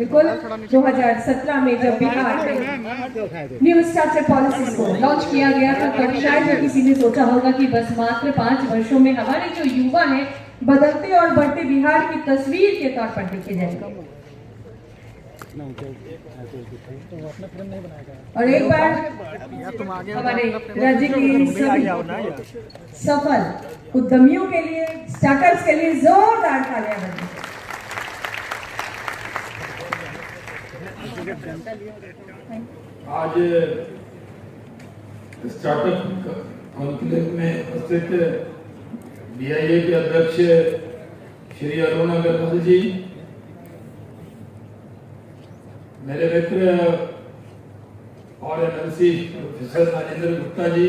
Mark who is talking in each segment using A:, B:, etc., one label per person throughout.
A: बिल्कुल 2017 में जब बिहार में न्यू स्ट्रक्चर पॉलिसीज को लॉन्च किया गया था तब शायद किसी ने सोचा होगा कि बस मात्र 5 वर्षों में हमारे जो युवा हैं बदलते और बढ़ते बिहार की तस्वीर के तौर पर देखे जाएंगे। और एक बार हमारे राज्य के सभी सफल उद्यमियों के लिए, स्टार्टअप्स के लिए जोरदार तालियां बजाएं।
B: आज स्टार्टअप कॉन्क्लेव में उपस्थित बीआईए के अध्यक्ष श्री अरुण अग्रवाल जी, मेरे मित्र और एमएलसी प्रोफेसर राजेंद्र गुप्ता जी,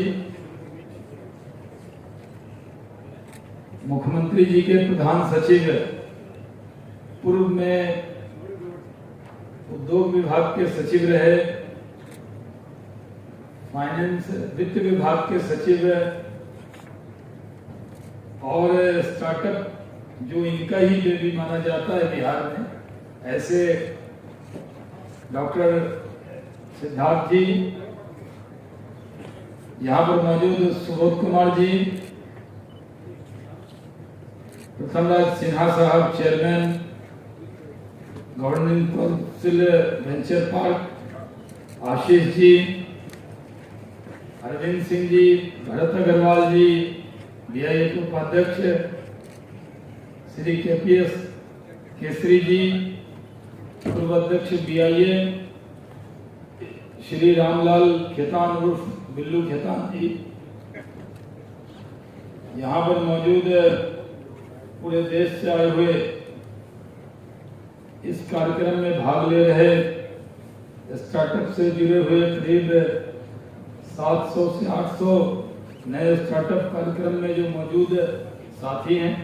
B: मुख्यमंत्री जी के प्रधान सचिव, पूर्व में उद्योग विभाग के सचिव रहे, फाइनेंस वित्त विभाग के सचिव और स्टार्टअप जो इनका ही बेबी माना जाता है बिहार में, ऐसे डॉक्टर सिद्धार्थ जी, यहाँ पर मौजूद सुबोध कुमार जी, प्रथमराज सिन्हा साहब chairman governing council venture park, Ashish ji, Arvind Singh ji, Bharat Agrawal ji, BIA के उपाध्यक्ष श्री केपीएस केसरी जी, पूर्व अध्यक्ष बीआईए श्री रामलाल खेतान उर्फ बिल्लू खेतान जी, यहाँ पर मौजूद पूरे देश से आए हुए इस कार्यक्रम में भाग ले रहे स्टार्टअप से जुड़े हुए करीब 700 से 800 नए स्टार्टअप कार्यक्रम में जो मौजूद साथी हैं,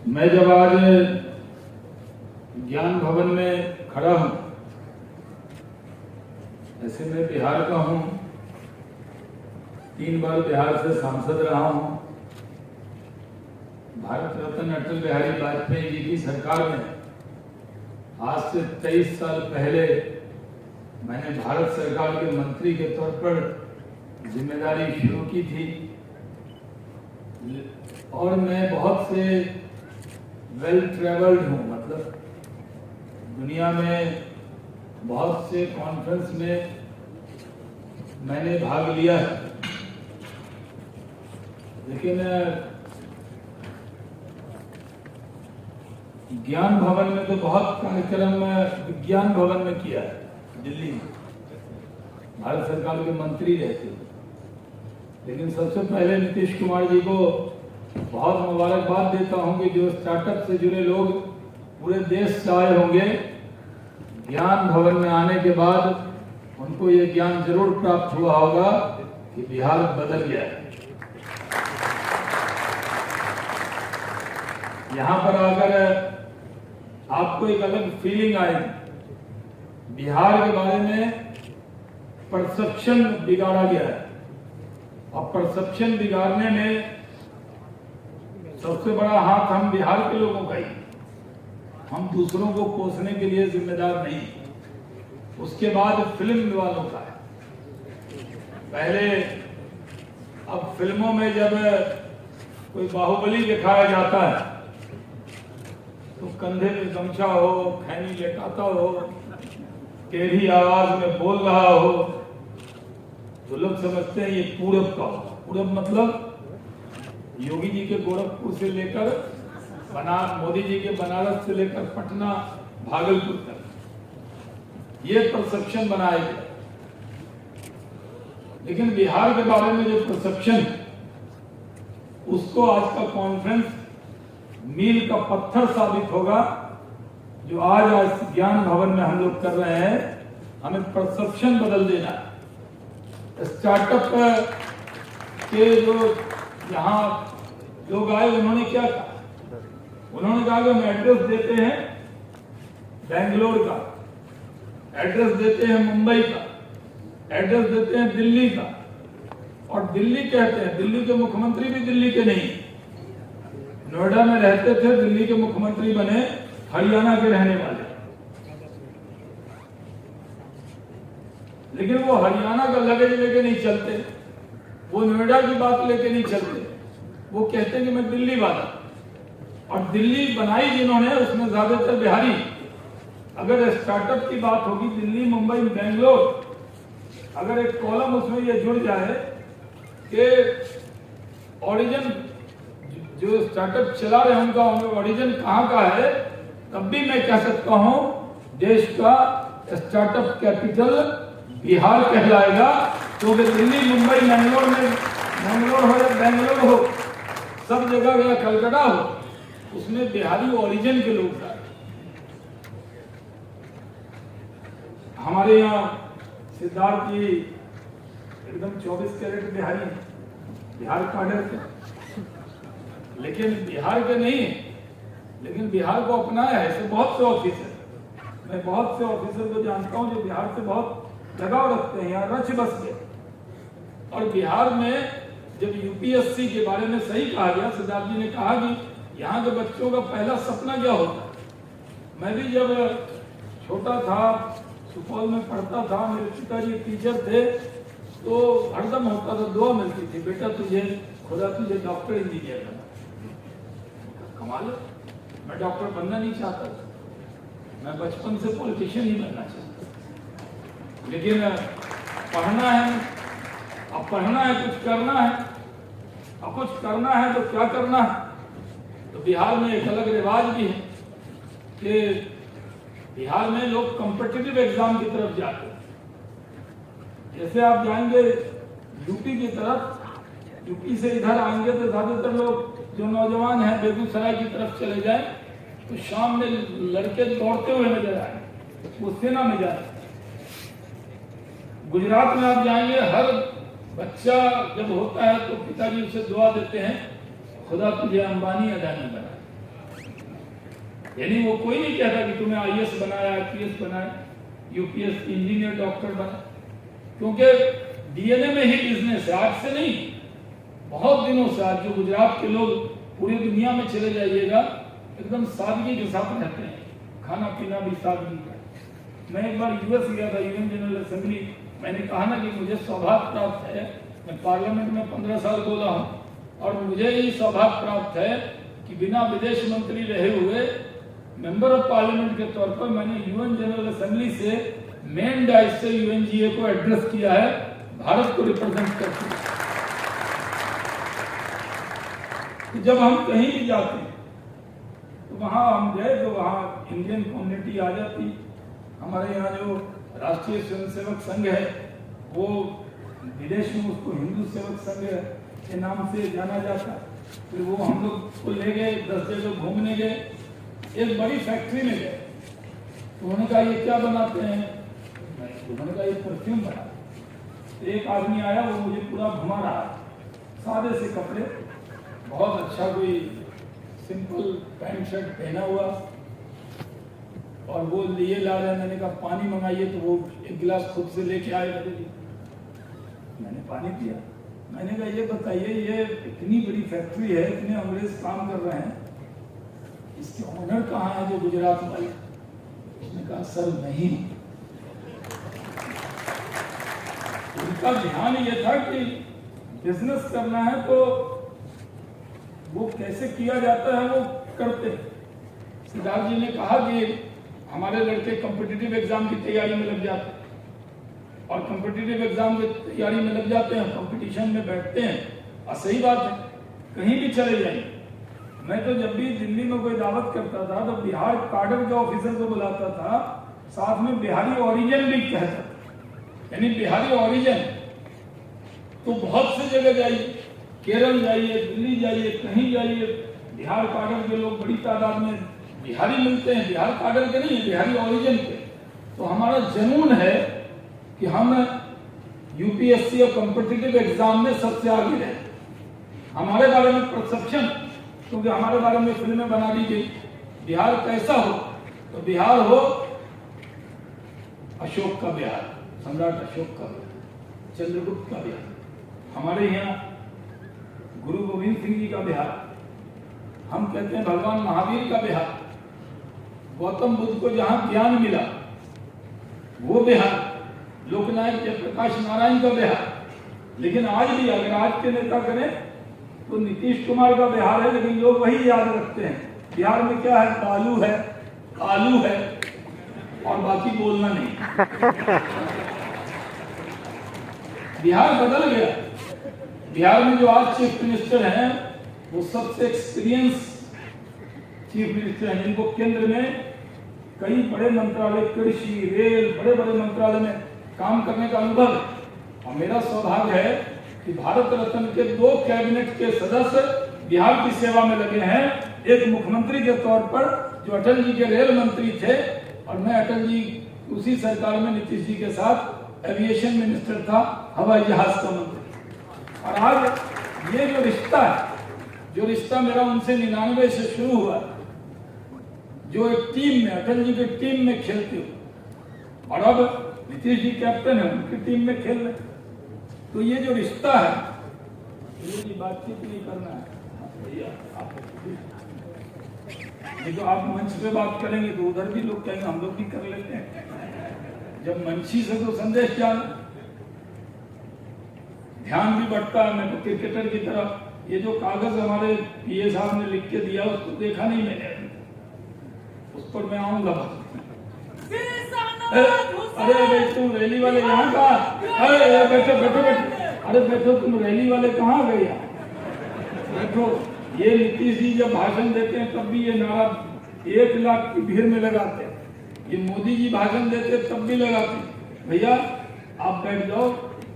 B: मैं जब आज ज्ञान भवन में खड़ा हूं, ऐसे मैं बिहार का हूं, 3 बार बिहार से सांसद रहा हूं। भारत रत्न अटल बिहारी वाजपेयी जी की सरकार में आज से 23 साल पहले मैंने भारत सरकार के मंत्री के तौर पर जिम्मेदारी शुरू की थी और मैं बहुत से वेल ट्रेवल्ड हूँ, मतलब दुनिया में बहुत से कॉन्फ्रेंस में मैंने भाग लिया है, लेकिन ज्ञान भवन में तो बहुत कार्यक्रम विज्ञान भवन में किया है, दिल्ली में भारत सरकार के मंत्री रहते थे। लेकिन सबसे पहले नीतीश कुमार जी को बहुत मुबारकबाद देता हूं कि जो स्टार्टअप से जुड़े लोग पूरे देश से आए होंगे, ज्ञान भवन में आने के बाद उनको ये ज्ञान जरूर प्राप्त हुआ होगा कि बिहार बदल गया है। यहाँ पर आकर आपको एक अलग फीलिंग आएगी। बिहार के बारे में परसेप्शन बिगाड़ा गया है और परसेप्शन बिगाड़ने में सबसे बड़ा हाथ हम बिहार के लोगों का ही, हम दूसरों को कोसने के लिए जिम्मेदार नहीं। उसके बाद फिल्म वालों का है। पहले अब फिल्मों में जब कोई बाहुबली दिखाया जाता है तो कंधे में गमछा हो, खैनी लटकाता हो, टेढ़ी आवाज में बोल रहा हो, तो लोग समझते हैं ये पूरब का हो। पूरब मतलब योगी जी के गोरखपुर से लेकर मोदी जी के बनारस से लेकर पटना, भागलपुर तक ये परसेप्शन बनाया गया। लेकिन बिहार के बारे में जो परसेप्शन, उसको आज का कॉन्फ्रेंस मील का पत्थर साबित होगा। जो आज ज्ञान भवन में हम लोग कर रहे हैं, हमें परसेप्शन बदल देना। स्टार्टअप के जो यहाँ लोग आए उन्होंने क्या कहा? उन्होंने कहा कि हम एड्रेस देते हैं बेंगलोर का, एड्रेस देते हैं मुंबई का, एड्रेस देते हैं दिल्ली का, और दिल्ली कहते हैं, दिल्ली के मुख्यमंत्री भी दिल्ली के नहीं, नोएडा में रहते थे, दिल्ली के मुख्यमंत्री बने हरियाणा के रहने वाले। लेकिन वो हरियाणा का लगेज लेके नहीं चलते, वो नोएडा की बात लेके नहीं चलते, वो कहते हैं कि मैं दिल्ली वाला। और दिल्ली बनाई जिन्होंने उसमें ज्यादातर बिहारी। अगर स्टार्टअप की बात होगी दिल्ली, मुंबई, बेंगलोर, अगर एक कॉलम उसमें ये जुड़ जाए कि ओरिजिन जो स्टार्टअप चला रहे हैं उनका ओरिजिन कहां का है, तब भी मैं कह सकता हूं देश का स्टार्टअप कैपिटल बिहार कहलाएगा। क्योंकि दिल्ली, मुंबई, बेंगलोर में, बेंगलोर हो या बेंगलोर हो, सब जगह या कलकत्ता हो, उसमें बिहारी ओरिजिन के लोग आए। हमारे यहाँ सिद्धार्थ जी एकदम 24 कैरेट बिहारी हैं, बिहार काडर के, लेकिन बिहार के नहीं, लेकिन बिहार को अपनाया है। ऐसे बहुत से ऑफिसर, मैं बहुत से ऑफिसर को जानता हूं जो बिहार से बहुत लगाव रखते हैं, यहाँ रच बस गए। और बिहार में जब यूपीएससी के बारे में सही कहा गया, सिद्धार्थ जी ने कहा कि यहाँ के बच्चों का पहला सपना क्या होता है। मैं भी जब छोटा था, सुपौल में पढ़ता था, मेरे पिताजी टीचर थे, तो हरदम होता था, दुआ मिलती थी, बेटा तुझे खुदा तुझे डॉक्टर इंजीनियर बना। कमाल, मैं डॉक्टर बनना नहीं चाहता था, मैं बचपन से पॉलिटिशियन ही बनना चाहता। लेकिन पढ़ना है, अब पढ़ना है, कुछ करना है, अब कुछ करना है तो क्या करना है। तो बिहार में एक अलग रिवाज भी है कि बिहार में लोग कॉम्पिटिटिव एग्जाम की तरफ जाते हैं। जैसे आप जाएंगे यूपी की तरफ, यूपी से इधर आएंगे तो ज्यादातर लोग जो नौजवान हैं बेगूसराय की तरफ चले जाए तो शाम में लड़के दौड़ते हुए नजर आए, वो सेना में जाए। गुजरात में आप जाएंगे, हर बच्चा जब होता है तो पिताजी उसे दुआ देते हैं, खुदा तुझे अंबानी अडानी बना। यानी वो कोई नहीं कहता कि तुम्हें आईएएस बनाया, आईपीएस बनाया, यूपीएस, इंजीनियर, डॉक्टर बना, क्योंकि डीएनए में ही बिजनेस है। आज से नहीं, बहुत दिनों से। आज जो गुजरात के लोग पूरी दुनिया में चले जाइएगा, एकदम सादगी के साथ रहते हैं, खाना पीना भी सादगी का। मैं एक बार यूएस गया था, यूएन जनरल असेंबली। मैंने कहा ना कि मुझे सौभाग्य प्राप्त है, मैं पार्लियामेंट में 15 साल बोला हूँ, और मुझे ये सौभाग्य प्राप्त है कि बिना विदेश मंत्री रहे हुए मेंबर ऑफ पार्लियामेंट के तौर पर मैंने यूएन जनरल असेंबली से मेन डाइस से यूएनजीए को एड्रेस किया है, भारत को रिप्रेजेंट करते हैं। तो जब हम कहीं भी जाते हैं तो वहां हम गए तो वहां इंडियन कम्युनिटी आ जाती। हमारे यहाँ जो राष्ट्रीय स्वयंसेवक संघ है, वो विदेश में उसको हिंदू सेवक संघ के नाम से जाना जाता। फिर वो हम लोग को ले गए, 10 जगह घूमने गए। एक बड़ी फैक्ट्री में गए, तो उन्होंने कहा ये क्या बनाते हैं, उन्होंने कहा ये परफ्यूम बनाते। एक आदमी आया, वो मुझे पूरा घुमा रहा, सादे से कपड़े, बहुत अच्छा कोई सिंपल पैंट शर्ट पहना हुआ, और वो लिए ला रहे। मैंने कहा पानी मंगाइए, तो वो एक गिलास खुद से लेके आए, मैंने पानी पिया। मैंने कहा ये बताइए, ये इतनी बड़ी फैक्ट्री है, इतने अंग्रेज काम कर रहे हैं, इसके ओनर कहाँ है जो गुजरात वाले? उसने कहा सर नहीं। उनका ध्यान ये था कि बिजनेस करना है तो वो कैसे किया जाता है वो करते। सिद्धार्थ जी ने कहा कि हमारे लड़के कॉम्पिटिटिव एग्जाम की तैयारी में लग जाते हैं, और कॉम्पिटिटिव एग्जाम की तैयारी में लग जाते हैं, कंपटीशन में बैठते हैं। और सही बात है, कहीं भी चले जाइए। मैं तो जब भी दिल्ली में कोई दावत करता था तो बिहार काडर के ऑफिसर को बुलाता था, साथ में बिहारी ओरिजिन भी कहता था, यानी बिहारी ओरिजिन। तो बहुत से जगह जाइए, केरल जाइए, दिल्ली जाइए, कहीं जाइए, बिहार काडर के लोग बड़ी तादाद में बिहारी मिलते हैं। बिहार काडर के नहीं, बिहारी ओरिजिन के। तो हमारा जुनून है कि हम यूपीएससी और कॉम्पिटिटिव एग्जाम में सबसे आगे रहें। हमारे बारे में परसेप्शन, क्योंकि हमारे बारे में फिल्में बना दी गई। बिहार कैसा हो, तो बिहार हो अशोक का बिहार, सम्राट अशोक का बिहार, चंद्रगुप्त का बिहार, हमारे यहाँ गुरु गोविंद सिंह जी का बिहार, हम कहते हैं भगवान महावीर का बिहार, गौतम बुद्ध को जहां ज्ञान मिला वो बिहार, लोकनायक जयप्रकाश नारायण का बिहार। लेकिन आज भी अगर आज के नेता करें तो नीतीश कुमार का बिहार है, लेकिन लोग वही याद रखते हैं। बिहार में क्या है, बालू है, आलू है और बाकी बोलना नहीं। बिहार बदल गया। बिहार में जो आज चीफ मिनिस्टर हैं वो सबसे एक्सपीरियंस चीफ मिनिस्टर हैं, जिनको केंद्र में कई बड़े मंत्रालय, कृषि, रेल, बड़े बड़े मंत्रालय में काम करने का अनुभव है। और मेरा सौभाग्य है कि भारत रत्न के 2 कैबिनेट के सदस्य बिहार की सेवा में लगे हैं। एक मुख्यमंत्री के तौर पर जो अटल जी के रेल मंत्री थे, और मैं अटल जी उसी सरकार में नीतीश जी के साथ एविएशन मिनिस्टर था, हवाई जहाज का मंत्री। और आज ये जो रिश्ता है, जो रिश्ता मेरा उनसे 99 से शुरू हुआ, जो एक टीम में, अटल जी की टीम में खेलते हो, और अब नीतीश जी कैप्टन है, उनकी टीम में खेल रहे, तो ये जो रिश्ता है, ये बातचीत नहीं करना है भैया, ये तो आप मंच पे बात करेंगे तो उधर भी लोग कहेंगे हम लोग भी कर लेते हैं। जब मंची से तो संदेश जाना, ध्यान भी बढ़ता है। मैं तो क्रिकेटर की तरह ये जो कागज हमारे पीए साहब ने लिख के दिया उसको देखा नहीं मैंने, उस पर मैं आऊंगा। अरे भाई तुम रैली वाले यहाँ का, अरे बैठो बैठो बैठो, अरे बैठो, तुम रैली वाले कहाँ गए यहाँ, बैठो। ये नीतीश जी जब भाषण देते हैं तब भी ये नारा 1 लाख की भीड़ में लगाते हैं। ये मोदी जी भाषण देते हैं तब भी लगाते हैं। भैया आप बैठ जाओ,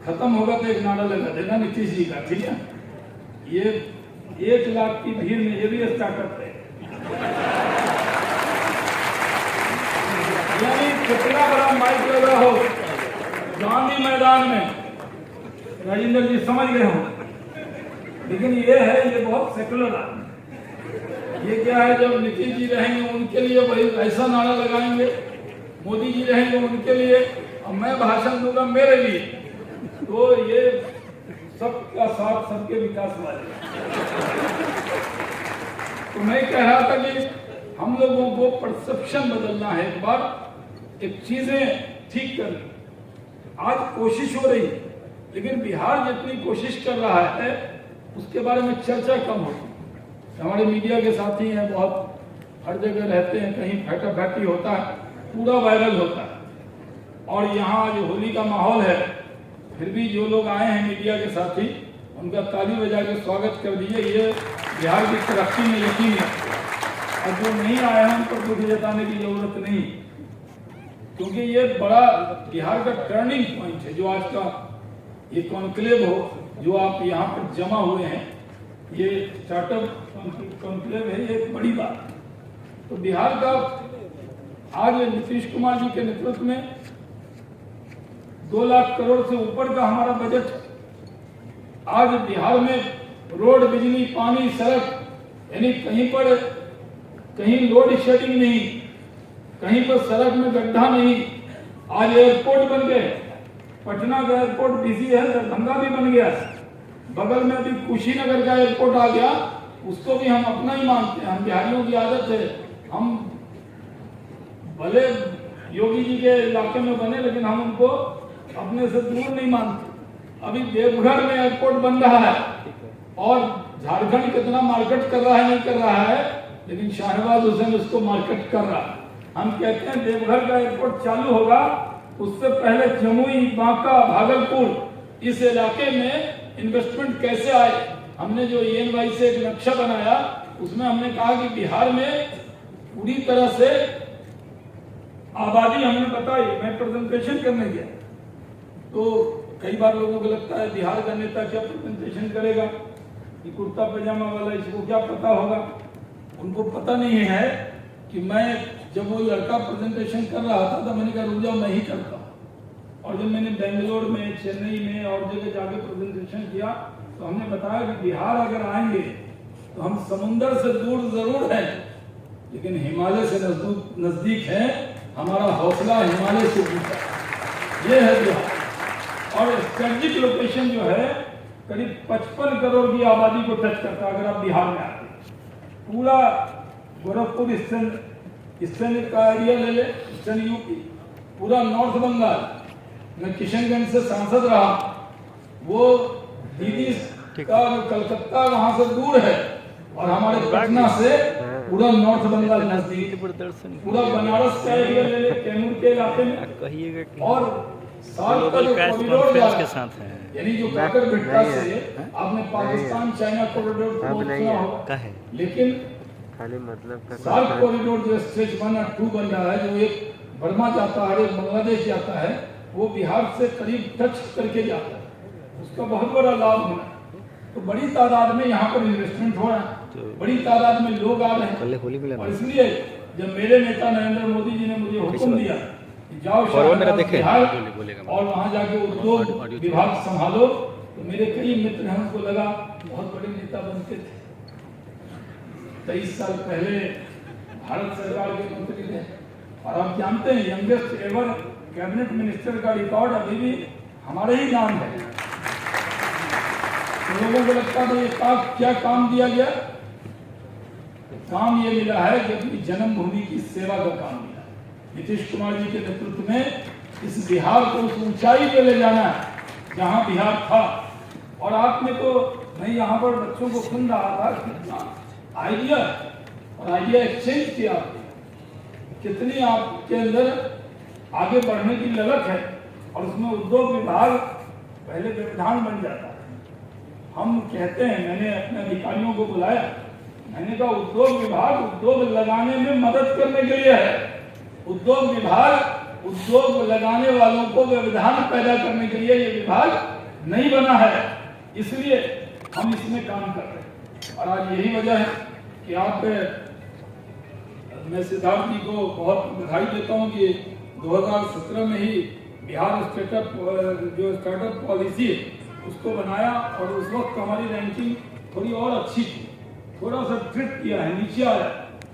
B: खत्म होगा तो एक नारा लगा देना नीतीश जी का, ठीक है। ये 1 लाख की भीड़ में ये भी स्टार्टअप है, यानी कितना बड़ा माइक लगा हो गांधी मैदान में, राजेंद्र जी समझ गए हो। लेकिन ये है, ये बहुत सेकुलर है। ये क्या है, जब नीतीश जी रहेंगे उनके लिए वही ऐसा नारा लगाएंगे, मोदी जी रहेंगे उनके लिए, और मैं भाषण दूंगा मेरे लिए, तो ये सबका साथ सबके विकास वाले। तो मैं कह रहा था कि हम लोगों को परसेप्शन बदलना है, एक बार एक चीजें ठीक करनी। आज कोशिश हो रही है, लेकिन बिहार जितनी कोशिश कर रहा है उसके बारे में चर्चा कम होती है। हमारे मीडिया के साथी हैं, बहुत हर जगह रहते हैं, कहीं फैटाफैटी होता है, पूरा वायरल होता है। और यहाँ जो होली का माहौल है, फिर भी जो लोग आए हैं मीडिया के साथी, उनका ताली बजा के स्वागत कर दीजिए। ये बिहार की तरक्की में यकीन है, और जो नहीं आए हैं उन पर दुख जताने की जरूरत नहीं, क्योंकि ये बड़ा बिहार का टर्निंग पॉइंट है। जो आज का ये कॉन्क्लेव हो, जो आप यहाँ पर जमा हुए हैं, ये स्टार्टअप कॉन्क्लेव है, ये एक बड़ी बात है। तो बिहार का आज नीतीश कुमार जी के नेतृत्व में 2 लाख करोड़ से ऊपर का हमारा बजट है। आज बिहार में रोड, बिजली, पानी, सड़क, यानी कहीं लोड शेडिंग नहीं, कहीं पर सड़क में गड्ढा नहीं। आज एयरपोर्ट बन गए, पटना का एयरपोर्ट बिजी है, दरभंगा भी बन गया, बगल में अभी कुशीनगर का एयरपोर्ट आ गया, उसको भी हम अपना ही मानते हैं। हम बिहारियों की आदत है, हम भले योगी जी के इलाके में बने, लेकिन हम उनको अपने से दूर नहीं मानते। अभी देवघर में एयरपोर्ट बन रहा है, और झारखंड कितना मार्केट कर रहा है नहीं कर रहा है, लेकिन शाहनवाज हुसैन उसको मार्केट कर रहा है। हम कहते हैं देवघर का एयरपोर्ट चालू होगा, उससे पहले जमुई, बांका, भागलपुर, इस इलाके में इन्वेस्टमेंट कैसे आए। हमने जो ENY से एक नक्शा बनाया, उसमें हमने कहा कि बिहार में पूरी तरह से आबादी हमने बताई। मैं प्रेजेंटेशन करने गया तो कई बार लोगों को लगता है बिहार का नेता क्या प्रेजेंटेशन करेगा, कि कुर्ता पैजामा वाला, इसको क्या पता होगा। उनको पता नहीं है कि मैं जब वो लड़का प्रेजेंटेशन कर रहा था तो मैंने कहा रुक जाओ मैं ही करता हूँ। और जब मैंने बेंगलोर में, चेन्नई में और जगह जाके प्रेजेंटेशन किया तो हमने बताया कि बिहार अगर आएंगे तो हम समुंदर से दूर जरूर हैं, लेकिन हिमालय से नजदीक है। हमारा हौसला हिमालय से ऊंचा है। ये है बिहार। और स्ट्रेटेजिक लोकेशन जो है करीब 55 करोड़ की आबादी को टच करता है। अगर आप बिहार में आते पूरा गोरखपुर ईस्टर्न का एरिया ले ले, ईस्टर्न यूपी, पूरा नॉर्थ बंगाल, मैं किशनगंज से सांसद रहा, वो दीदी का कलकत्ता वहां से दूर है और हमारे पटना से पूरा नॉर्थ बंगाल नजदीक, पूरा बनारस का एरिया ले ले, कैमूर के इलाके में, और साल का जो कॉरिडोर के साथ है, यानी जो काकर बिट्टा से आपने पाकिस्तान चाइना कॉरिडोर को सुना होगा, लेकिन
C: खाली मतलब
B: साल कॉरिडोर जो स्टेज 1 और 2 बन रहा है, जो एक बर्मा जाता है, एक बांग्लादेश जाता है, वो बिहार से करीब टच करके जाता है। उसका बहुत बड़ा लाभ होना है। तो बड़ी तादाद में यहाँ पर इन्वेस्टमेंट हो रहा है, बड़ी तादाद में लोग आ रहे हैं। और इसलिए जब मेरे नेता नरेंद्र मोदी जी ने मुझे हुक्म दिया कि जाओ बिहार और वहाँ जाके उद्योग विभाग संभालो, तो मेरे कई मित्र हैं, उनको लगा बहुत बड़े नेता बनते थे। 23 साल पहले भारत सरकार के मंत्री थे और आप जानते हैं यंगेस्ट एवर कैबिनेट मिनिस्टर का रिकॉर्ड अभी भी हमारे ही नाम है। तो लोगों को लगता है ये क्या काम दिया गया? काम ये मिला है कि अपनी जन्मभूमि की सेवा का काम मिला। नीतीश कुमार जी के नेतृत्व में इस बिहार को उस ऊंचाई पे ले जाना है जहां बिहार था। और आपने तो, मैं यहाँ पर बच्चों को सुन रहा था, कितना आइडिया और आइडिया एक्सचेंज किया, कितनी आपके अंदर आगे बढ़ने की ललक है। और उसमें उद्योग विभाग पहले व्यवधान बन जाता है। हम कहते हैं, मैंने अपने अधिकारियों को बुलाया, मैंने कहा उद्योग विभाग उद्योग लगाने में मदद करने के लिए है। उद्योग विभाग उद्योग लगाने वालों को व्यवधान पैदा करने के लिए ये विभाग नहीं बना है, इसलिए हम इसमें काम कर रहे हैं। और आज यही वजह है कि आप, मैं सिद्धार्थ जी को बहुत बधाई देता हूँ कि 2017 में ही बिहार स्टार्टअप पॉलिसी उसको बनाया और उस वक्त हमारी रैंकिंग थोड़ी और अच्छी थी, थोड़ा सा ट्रिप किया है, नीचे आया।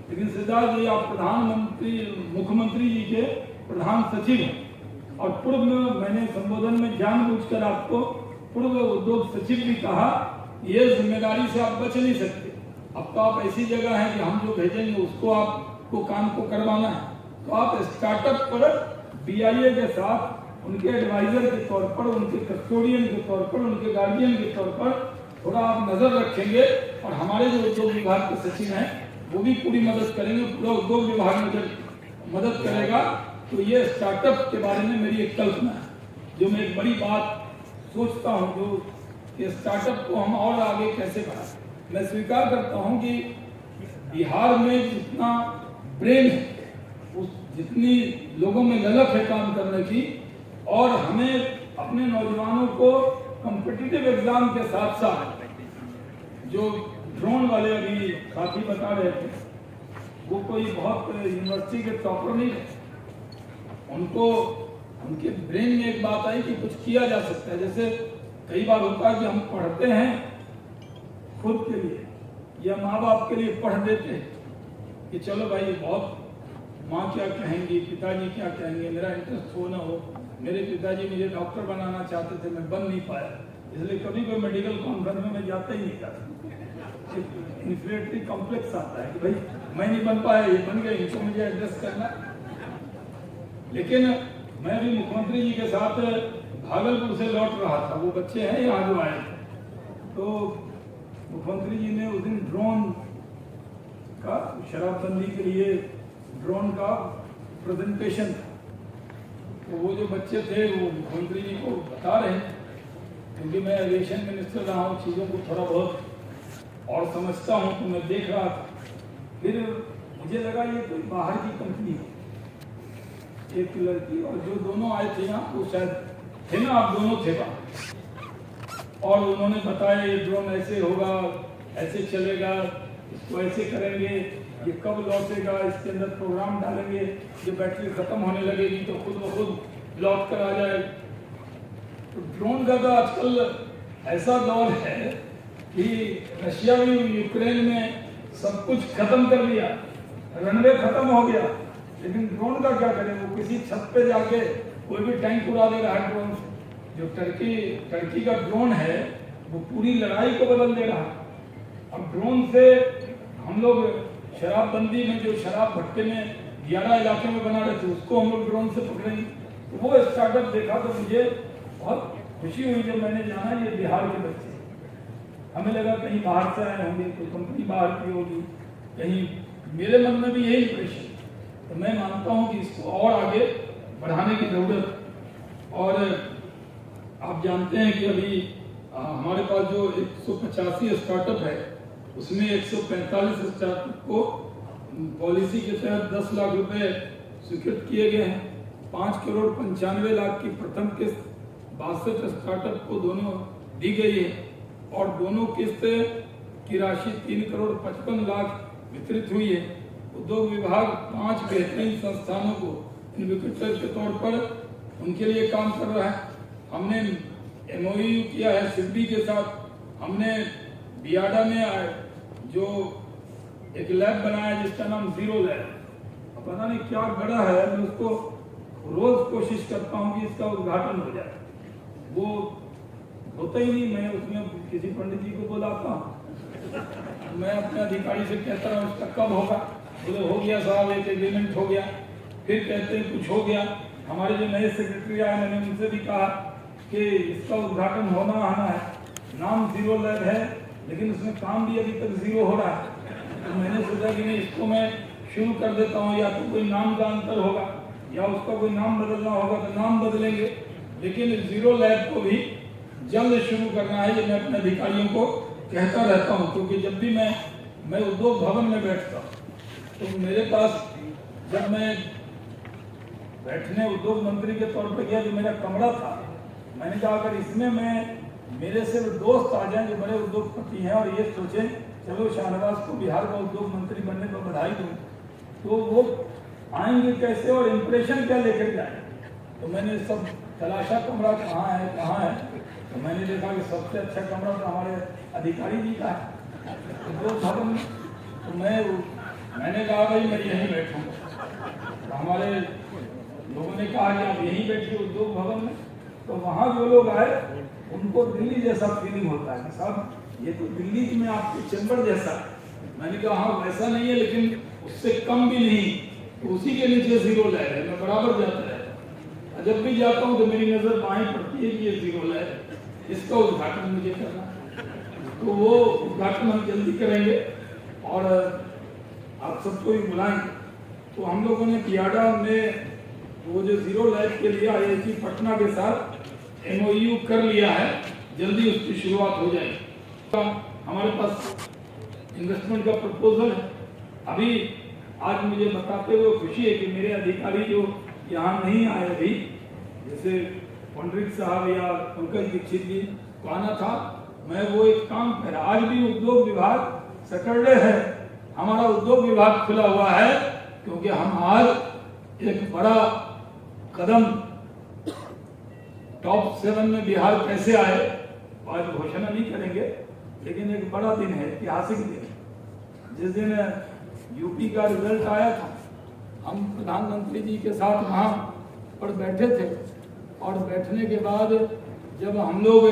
B: लेकिन सिद्धार्थ जी आप प्रधानमंत्री, मुख्यमंत्री जी के प्रधान सचिव हैं और पूर्व में मैंने संबोधन में जानबूझकर आपको पूर्व उद्योग सचिव भी कहा, ये जिम्मेदारी से आप बच नहीं सकते। अब तो आप ऐसी जगह है कि हम जो भेजेंगे उसको आपको काम को करवाना है, तो आप स्टार्टअप पर BIA के साथ उनके एडवाइजर के तौर पर, उनके कस्टोडियन के तौर पर, उनके गार्डियन के तौर पर थोड़ा आप नजर रखेंगे। और हमारे जो उद्योग विभाग के सचिव हैं वो भी पूरी मदद करेंगे, पूरा उद्योग विभाग मदद करेगा। तो ये स्टार्टअप के बारे में मेरी एक कल्पना है, जो मैं एक बड़ी बात सोचता हूँ, जो कि स्टार्टअप को हम और आगे कैसे बढ़ाएं। मैं स्वीकार करता हूँ कि बिहार में जितना ब्रेन है, उस जितनी लोगों में ललक है काम करने की, और हमें अपने नौजवानों को कॉम्पिटिटिव एग्जाम के साथ साथ, जो ड्रोन वाले अभी साथी बता रहे थे, वो कोई बहुत यूनिवर्सिटी के टॉपर नहीं है, उनको उनके ब्रेन में एक बात आई कि कुछ किया जा सकता है। जैसे कई बार होता है कि हम पढ़ते हैं खुद के लिए या माँ बाप के लिए पढ़ देते हैं कि चलो भाई बहुत माँ क्या कहेंगी, पिताजी क्या कहेंगे, मेरा इंटरेस्ट हो ना हो। मेरे पिताजी मुझे डॉक्टर बनाना चाहते थे, मैं बन नहीं पाया, इसलिए कभी कोई मेडिकल कॉन्फ्रेंस में मैं जाता ही नहीं था। इन्फीरियरिटी कॉम्प्लेक्स आता है कि भाई मैं नहीं बन पाया, ये बन गए, इनको मुझे एडजस्ट करना। लेकिन मैं भी मुख्यमंत्री जी के साथ भागलपुर से लौट रहा था, वो बच्चे हैं यहाँ जो आए थे, तो मुख्यमंत्री जी ने उस दिन ड्रोन का, शराबबंदी के लिए ड्रोन का प्रेजेंटेशन था, तो वो जो बच्चे थे वो मुख्यमंत्री जी को बता रहे हैं, क्योंकि मैं एविएशन मिनिस्टर रहा हूँ, चीज़ों को थोड़ा बहुत और समझता हूँ, तो मैं देख रहा था। फिर मुझे लगा ये कोई बाहर की कंपनी है, एक लड़की और जो दोनों आए थे यहाँ, वो शायद थे ना, आप दोनों थे वहाँ, और उन्होंने बताया ये ड्रोन ऐसे होगा, ऐसे चलेगा, इसको ऐसे करेंगे, ये कब लौटेगा, इसके अंदर प्रोग्राम डालेंगे, ये बैटरी खत्म होने लगेगी तो खुद ब खुद लौट कर आ जाए। तो ड्रोन का तो आजकल ऐसा दौर है कि रशिया भी यूक्रेन में सब कुछ खत्म कर दिया, रनवे खत्म हो गया, लेकिन ड्रोन का क्या करें? वो किसी छत पे जाके कोई भी टैंक उड़ा दे रहा है ड्रोन से। जो टर्की का ड्रोन है वो पूरी लड़ाई को बदल दे रहा है। अब ड्रोन से हम लोग शराबबंदी में जो शराब भट्टे में 11 इलाके में बना रहे थे उसको हम लोग ड्रोन से पकड़ेंगे। तो वो स्टार्टअप देखा तो मुझे बहुत खुशी हुई जब मैंने जाना ये बिहार के बच्चे। हमें लगा कहीं बाहर से आए होंगे, कोई कंपनी बाहर की होगी, कहीं मेरे मन में भी यही इंप्रेशन। तो मैं मानता हूँ कि इसको और आगे बढ़ाने की जरूरत। और आप जानते हैं कि अभी हमारे पास जो 185 स्टार्टअप है उसमें 145 स्टार्टअप को पॉलिसी के तहत 10 लाख रुपए स्वीकृत किए गए हैं। 5,95,00,000 की प्रथम किस्त 62 स्टार्टअप को दोनों दी गई है और दोनों किस्त की राशि 3,55,00,000 वितरित हुई है। उद्योग विभाग 5 बेहतरीन संस्थानों को इन्वेस्टर के तौर पर उनके लिए काम कर रहा है। हमने MOU किया है सिडबी के साथ। हमने बियाडा में जो एक लैब बनाया जिसका नाम जीरो लैब, पता नहीं क्या गड़ा है, मैं उसको रोज कोशिश करता हूँ कि इसका उद्घाटन हो जाए, वो होता ही नहीं। मैं उसमें किसी पंडित जी को बुलाता हूँ, मैं अपने अधिकारी से कहता हूँ उसका कब होगा, बोले हो गया साहब, एक एग्रीमेंट हो गया। फिर कहते हैं कुछ हो गया। हमारे जो नए सेक्रेटरी आए मैंने उनसे भी कहा कि इसका उद्घाटन होना आना है। नाम जीरो लैब है लेकिन उसमें काम भी अभी तक जीरो हो रहा है। तो मैंने सोचा कि नहीं, इसको मैं शुरू कर देता हूँ, या तो कोई नाम का अंतर होगा या उसका कोई नाम बदलना होगा तो नाम बदलेंगे, लेकिन जीरो लैब को भी जल्द शुरू करना है। ये मैं अपने अधिकारियों को कहता रहता हूँ, क्योंकि जब भी मैं उद्योग भवन में बैठता हूँ तो मेरे पास, जब मैं बैठने उद्योग मंत्री के तौर पर गया जो मेरा कमरा था, मैंने कहा अगर इसमें मैं मेरे से दोस्त आ जाएं जो बड़े उद्योगपति हैं और ये सोचें चलो शाहनवाज को बिहार का उद्योग मंत्री बनने पर बधाई दूं, तो वो आएंगे कैसे और इम्प्रेशन क्या लेकर जाए। तो मैंने सब तलाशा कमरा कहाँ है, तो मैंने देखा कि सबसे अच्छा कमरा तो हमारे अधिकारी जी का है उद्योग भवन में। तो मैंने कहा भाई मैं यहीं बैठूंगा। तो हमारे लोगों ने कहा कि आप यहीं बैठिए उद्योग भवन में। तो वहाँ जो लोग आए उनको दिल्ली जैसा फीलिंग होता है कि साहब ये तो दिल्ली में आपके चैम्बर जैसा है। मैंने कहा हाँ वैसा नहीं है लेकिन उससे कम भी नहीं, तो उसी के नीचे जीरो लैब है। मैं बराबर जाता रहता, जब भी जाता हूँ तो मेरी नजर बाएं पड़ती है कि ये जीरो लैब है, इसका उद्घाटन मुझे करना है। तो वो उद्घाटन हम जल्दी करेंगे और आप सबको भी बुलाएंगे। तो हम लोगों ने बियाडा में वो जो जीरो लैब के लिए IIT पटना के साथ MOU कर लिया है, जल्दी उसकी शुरुआत हो जाएगी। हमारे पास इन्वेस्टमेंट का प्रपोजल है। अभी आज मुझे बताते हुए खुशी है कि मेरे अधिकारी जो यहाँ नहीं आए अभी, जैसे पंडित साहब या पंकज दीक्षित जी को आना था, मैं वो एक काम कर रहा। आज भी उद्योग विभाग सैटरडे है, हमारा उद्योग विभाग खुला हुआ है, क्योंकि हम आज एक बड़ा कदम टॉप 7 में बिहार कैसे आए आज घोषणा नहीं करेंगे, लेकिन एक बड़ा दिन है, ऐतिहासिक दिन। जिस दिन यूपी का रिजल्ट आया था, हम प्रधानमंत्री जी के साथ वहाँ पर बैठे थे और बैठने के बाद जब हम लोग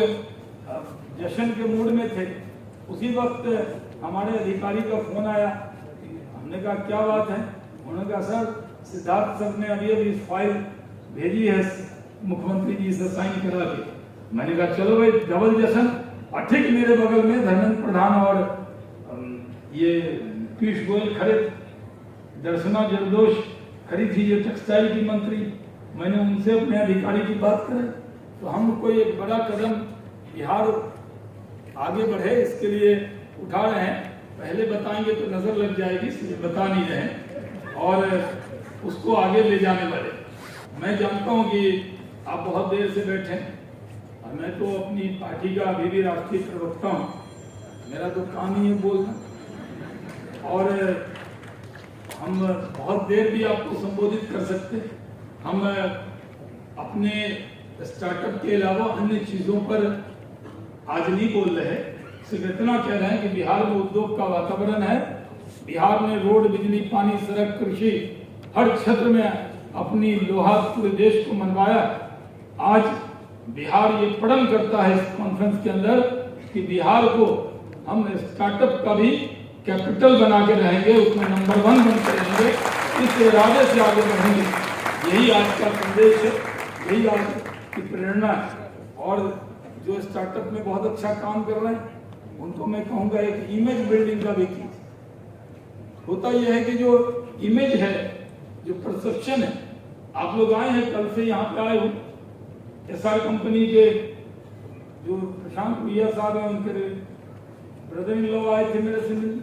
B: जश्न के मूड में थे, उसी वक्त हमारे अधिकारी का फोन आया। हमने कहा क्या बात है? उन्होंने कहा सर सिद्धार्थ सर ने अभी फाइल भेजी है मुख्यमंत्री जी से साइन करा के। मैंने कहा चलो भाई डबल जश्न। और ठीक मेरे बगल में धर्मेंद्र प्रधान और ये पीयूष गोयल खड़े, दर्शना जरदोश खड़ी थी जो टेक्सटाइल की मंत्री। मैंने उनसे अपने अधिकारी की बात करी, तो हम कोई एक बड़ा कदम बिहार आगे बढ़े इसके लिए उठा रहे हैं। पहले बताएंगे तो नजर लग जाएगी, इसलिए बता नहीं रहे और उसको आगे ले जाने वाले। मैं जानता हूं कि आप बहुत देर से बैठे और मैं तो अपनी पार्टी का अभी भी राष्ट्रीय प्रवक्ता हूं, मेरा तो काम ही है बोलना और हम बहुत देर भी आपको संबोधित कर सकते। हम अपने स्टार्टअप के अलावा अन्य चीजों पर आज नहीं बोल रहे, सिर्फ इतना कह रहे हैं कि बिहार में उद्योग का वातावरण है। बिहार में रोड, बिजली, पानी, सड़क, कृषि हर क्षेत्र में अपनी लोहा पूरे देश को मनवाया। आज बिहार ये प्रण करता है इस कॉन्फ्रेंस के अंदर कि बिहार को हम स्टार्टअप का भी कैपिटल बना के रहेंगे, उसमें नंबर 1 बनते रहेंगे, इस इरादे से आगे बढ़ेंगे। यही आज का संदेश है, यही आज की प्रेरणा है। और जो स्टार्टअप में बहुत अच्छा काम कर रहे हैं उनको मैं कहूँगा एक इमेज बिल्डिंग का भी कीजिए। होता यह है कि जो इमेज है, जो परसेप्शन है, आप लोग आए हैं, कल से यहाँ पे आए हो, SR कंपनी के जो प्रशांत भैया साहब हैं उनके ब्रदर इन लॉ आए थे मेरे से मिलने,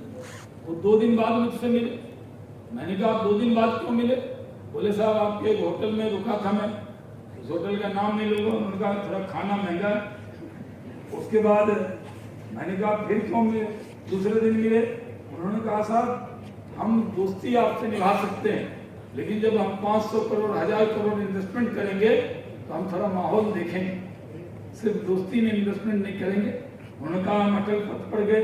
B: वो 2 दिन बाद मुझसे मिले। मैंने कहा आप 2 दिन बाद क्यों मिले? बोले साहब आपके एक होटल में रुका था मैं, उस होटल का नाम नहीं लूंगा, उनका थोड़ा खाना महंगा है। उसके बाद मैंने कहा फिर क्यों मिले? दूसरे दिन मिले, उन्होंने कहा साहब हम दोस्ती आपसे निभा सकते हैं, लेकिन जब हम 500 करोड़ 1000 करोड़ इन्वेस्टमेंट करेंगे तो हम थोड़ा माहौल देखेंगे, सिर्फ दोस्ती में इन्वेस्टमेंट नहीं करेंगे। उन्होंने कहा हम अटल पथ पर गए,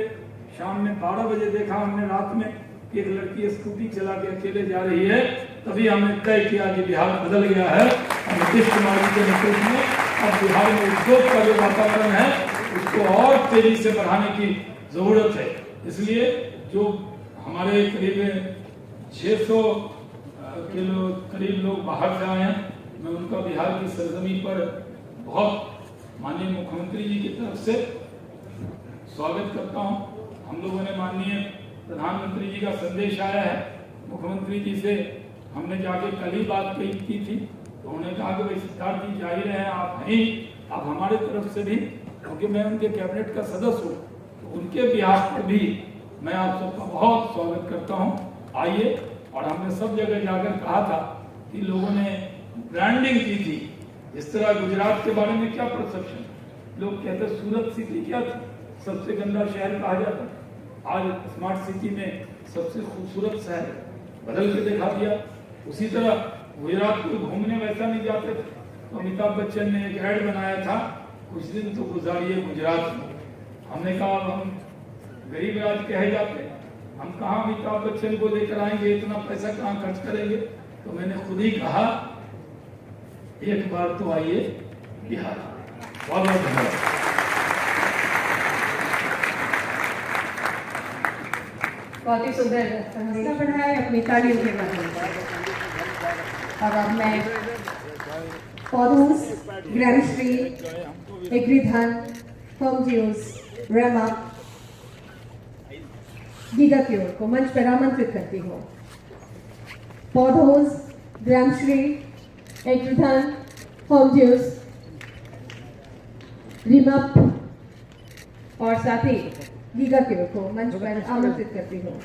B: शाम में 12 बजे देखा हमने रात में कि एक लड़की स्कूटी चला के अकेले जा रही है, तभी हमने तय किया कि बिहार बदल गया है। नीतीश कुमार जी के नेतृत्व में अब बिहार में उद्योग का जो वातावरण है उसको और तेजी से बढ़ाने की जरूरत है। इसलिए जो हमारे करीब 600 किलो करीब लोग बाहर से आए हैं, मैं उनका बिहार की सरजमी पर बहुत माननीय मुख्यमंत्री जी की तरफ से स्वागत करता हूं। हम लोगों ने माननीय प्रधानमंत्री जी का संदेश आया है, मुख्यमंत्री जी से हमने जाके कल ही बात की थी, तो उन्होंने कहा कि भाई सिद्धार्थ जी जा ही रहे हैं, आप हैं ही, आप हमारे तरफ से भी, क्योंकि मैं उनके कैबिनेट का सदस्य हूँ, तो उनके बिहार पर भी मैं आप सबका बहुत स्वागत करता हूँ। आइए। और हमने सब जगह जाकर कहा था कि लोगों ने ब्रांडिंग की थी। इस तरह गुजरात के बारे में क्या परसेप्शन, लोग कहते सूरत सिटी क्या थी, सबसे गंदा शहर कहा जाता, आज स्मार्ट सिटी में सबसे खूबसूरत शहर बदल के दिखा दिया। उसी तरह गुजरात को घूमने वैसा नहीं जाते थे, तो अमिताभ बच्चन ने एक ऐड बनाया था, कुछ दिन तो गुजारिए गुजरात में। हमने कहा हम गरीब राज कहे जाते, हम कहाँ अमिताभ बच्चन को लेकर आएंगे, इतना पैसा कहाँ खर्च करेंगे। तो मैंने खुद ही कहा एक बार तो आइए बिहार। बहुत बहुत धन्यवाद।
A: बहुत ही सुंदर हौसला बढ़ाया अपनी तालियों के माध्यम। और अब मैं पौधोस, ग्रामश्री, एग्रीधन, होम ज्यूस, रेमा, गीगाक्योर को मंच पर आमंत्रित करती हूँ। पौधोस, ग्रामश्री, एग्रीधन, होम ज्यूस, रिमप और साथ ही गीगाक्योर को मंच पर आमंत्रित करती हूँ।